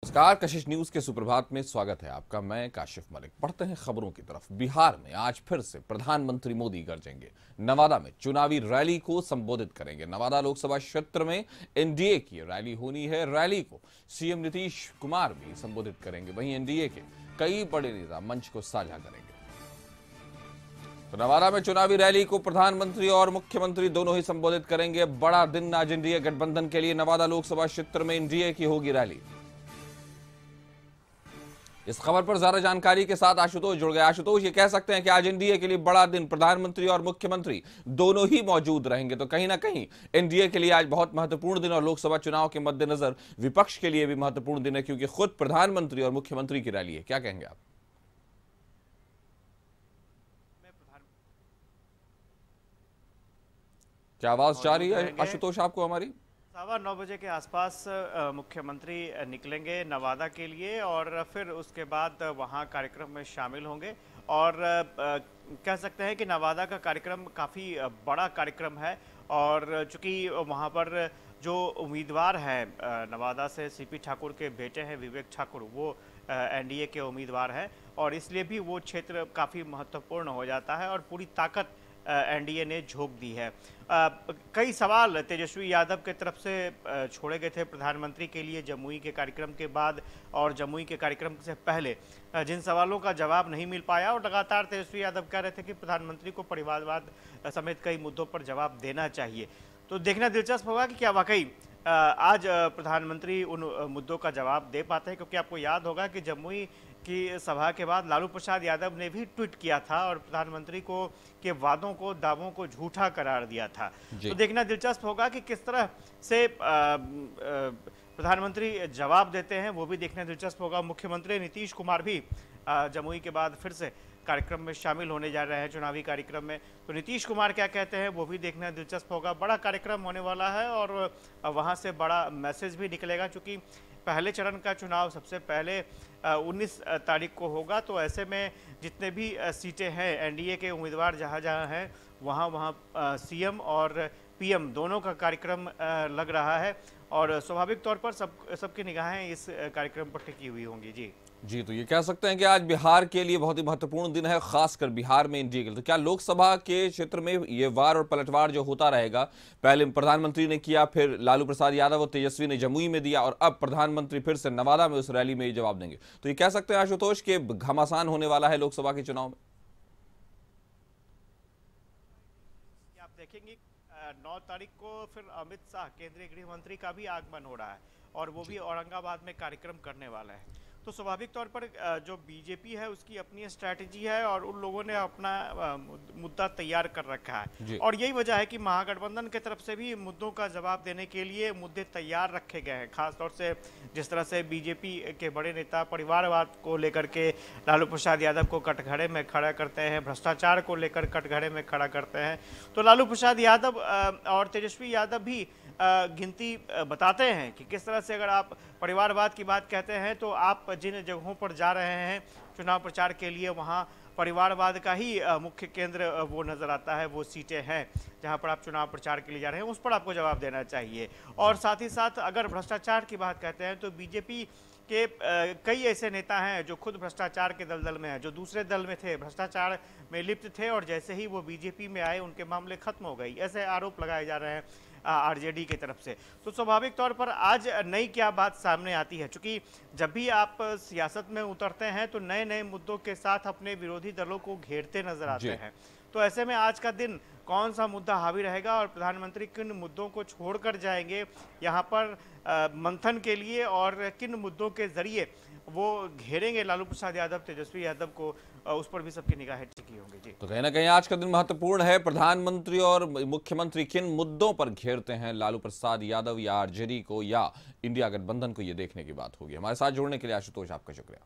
नमस्कार, कशिश न्यूज के सुप्रभात में स्वागत है आपका। मैं काशिफ मलिक। बढ़ते हैं खबरों की तरफ। बिहार में आज फिर से प्रधानमंत्री मोदी गरजेंगे। नवादा में चुनावी रैली को संबोधित करेंगे। नवादा लोकसभा क्षेत्र में एनडीए की रैली होनी है। रैली को सीएम नीतीश कुमार भी संबोधित करेंगे। वहीं एनडीए के कई बड़े नेता मंच को साझा करेंगे। तो नवादा में चुनावी रैली को प्रधानमंत्री और मुख्यमंत्री दोनों ही संबोधित करेंगे। बड़ा दिन आज एनडीए गठबंधन के लिए। नवादा लोकसभा क्षेत्र में एनडीए की होगी रैली। इस खबर पर ज्यादा जानकारी के साथ आशुतोष जुड़ गए। आशुतोष, ये कह सकते हैं कि आज एनडीए के लिए बड़ा दिन, प्रधानमंत्री और मुख्यमंत्री दोनों ही मौजूद रहेंगे, तो कहीं ना कहीं एनडीए के लिए आज बहुत महत्वपूर्ण दिन और लोकसभा चुनाव के मद्देनजर विपक्ष के लिए भी महत्वपूर्ण दिन है, क्योंकि खुद प्रधानमंत्री और मुख्यमंत्री की रैली है। क्या कहेंगे आप? क्या आवाज जा रही है आशुतोष आपको हमारी? 9:15 के आसपास मुख्यमंत्री निकलेंगे नवादा के लिए और फिर उसके बाद वहां कार्यक्रम में शामिल होंगे। और कह सकते हैं कि नवादा का कार्यक्रम काफ़ी बड़ा कार्यक्रम है। और चूंकि वहां पर जो उम्मीदवार हैं नवादा से सीपी ठाकुर के बेटे हैं विवेक ठाकुर, वो एनडीए के उम्मीदवार हैं और इसलिए भी वो क्षेत्र काफ़ी महत्वपूर्ण हो जाता है और पूरी ताकत एनडीए ने झोंक दी है। कई सवाल तेजस्वी यादव के तरफ से छोड़े गए थे प्रधानमंत्री के लिए जमुई के कार्यक्रम के बाद और जमुई के कार्यक्रम से पहले, जिन सवालों का जवाब नहीं मिल पाया। और लगातार तेजस्वी यादव कह रहे थे कि प्रधानमंत्री को परिवारवाद समेत कई मुद्दों पर जवाब देना चाहिए। तो देखना दिलचस्प होगा कि क्या वाकई आज प्रधानमंत्री उन मुद्दों का जवाब दे पाते हैं, क्योंकि आपको याद होगा कि जमुई की सभा के बाद लालू प्रसाद यादव ने भी ट्वीट किया था और प्रधानमंत्री को के वादों को, दावों को झूठा करार दिया था। तो देखना दिलचस्प होगा कि किस तरह से प्रधानमंत्री जवाब देते हैं, वो भी देखना दिलचस्प होगा। मुख्यमंत्री नीतीश कुमार भी जमुई के बाद फिर से कार्यक्रम में शामिल होने जा रहे हैं, चुनावी कार्यक्रम में। तो नीतीश कुमार क्या कहते हैं वो भी देखना दिलचस्प होगा। बड़ा कार्यक्रम होने वाला है और वहां से बड़ा मैसेज भी निकलेगा, क्योंकि पहले चरण का चुनाव सबसे पहले 19 तारीख को होगा। तो ऐसे में जितने भी सीटें हैं एनडीए के उम्मीदवार जहां जहां हैं वहां सीएम और पीएम दोनों का कार्यक्रम लग रहा है और स्वाभाविक तौर पर सबकी निगाहें इस कार्यक्रम पर टिकी हुई होंगी। जी, तो ये कह सकते हैं कि आज बिहार के लिए बहुत ही महत्वपूर्ण दिन है, खासकर बिहार में एनडीए के लिए। तो क्या लोकसभा के क्षेत्र में ये वार और पलटवार जो होता रहेगा, पहले प्रधानमंत्री ने किया, फिर लालू प्रसाद यादव और तेजस्वी ने जमुई में दिया और अब प्रधानमंत्री फिर से नवादा में उस रैली में ये जवाब देंगे, तो ये कह सकते हैं आशुतोष के घमासान होने वाला है लोकसभा के चुनाव में? आप देखेंगे 9 तारीख को फिर अमित शाह केंद्रीय गृह मंत्री का भी आगमन हो रहा है और वो भी औरंगाबाद में कार्यक्रम करने वाला है। तो स्वाभाविक तौर पर जो बीजेपी है उसकी अपनी स्ट्रैटेजी है और उन लोगों ने अपना मुद्दा तैयार कर रखा है और यही वजह है कि महागठबंधन की तरफ से भी मुद्दों का जवाब देने के लिए मुद्दे तैयार रखे गए हैं। खासतौर से जिस तरह से बीजेपी के बड़े नेता परिवारवाद को लेकर के लालू प्रसाद यादव को कटघरे में खड़ा करते हैं, भ्रष्टाचार को लेकर कटघरे में खड़ा करते हैं, तो लालू प्रसाद यादव और तेजस्वी यादव भी गिनती बताते हैं कि किस तरह से अगर आप परिवारवाद की बात कहते हैं तो आप जिन जगहों पर जा रहे हैं चुनाव प्रचार के लिए वहां परिवारवाद का ही मुख्य केंद्र वो नज़र आता है, वो सीटें हैं जहां पर आप चुनाव प्रचार के लिए जा रहे हैं, उस पर आपको जवाब देना चाहिए। और साथ ही साथ अगर भ्रष्टाचार की बात कहते हैं तो बीजेपी के कई ऐसे नेता हैं जो खुद भ्रष्टाचार के दलदल में हैं, जो दूसरे दल में थे, भ्रष्टाचार में लिप्त थे और जैसे ही वो बीजेपी में आए उनके मामले खत्म हो गए, ऐसे आरोप लगाए जा रहे हैं आरजेडी की तरफ से। तो स्वाभाविक तौर पर आज नई क्या बात सामने आती है, क्योंकि जब भी आप सियासत में उतरते हैं तो नए नए मुद्दों के साथ अपने विरोधी दलों को घेरते नजर आते हैं। तो ऐसे में आज का दिन कौन सा मुद्दा हावी रहेगा और प्रधानमंत्री किन मुद्दों को छोड़कर जाएंगे यहाँ पर मंथन के लिए और किन मुद्दों के जरिए वो घेरेंगे लालू प्रसाद यादव, तेजस्वी यादव को, उस पर भी सबकी निगाहें टिकी होंगी। जी, तो कहीं ना कहीं आज का दिन महत्वपूर्ण है। प्रधानमंत्री और मुख्यमंत्री किन मुद्दों पर घेरते हैं लालू प्रसाद यादव या आरजेडी को या इंडिया गठबंधन को, ये देखने की बात होगी। हमारे साथ जुड़ने के लिए आशुतोष आपका शुक्रिया।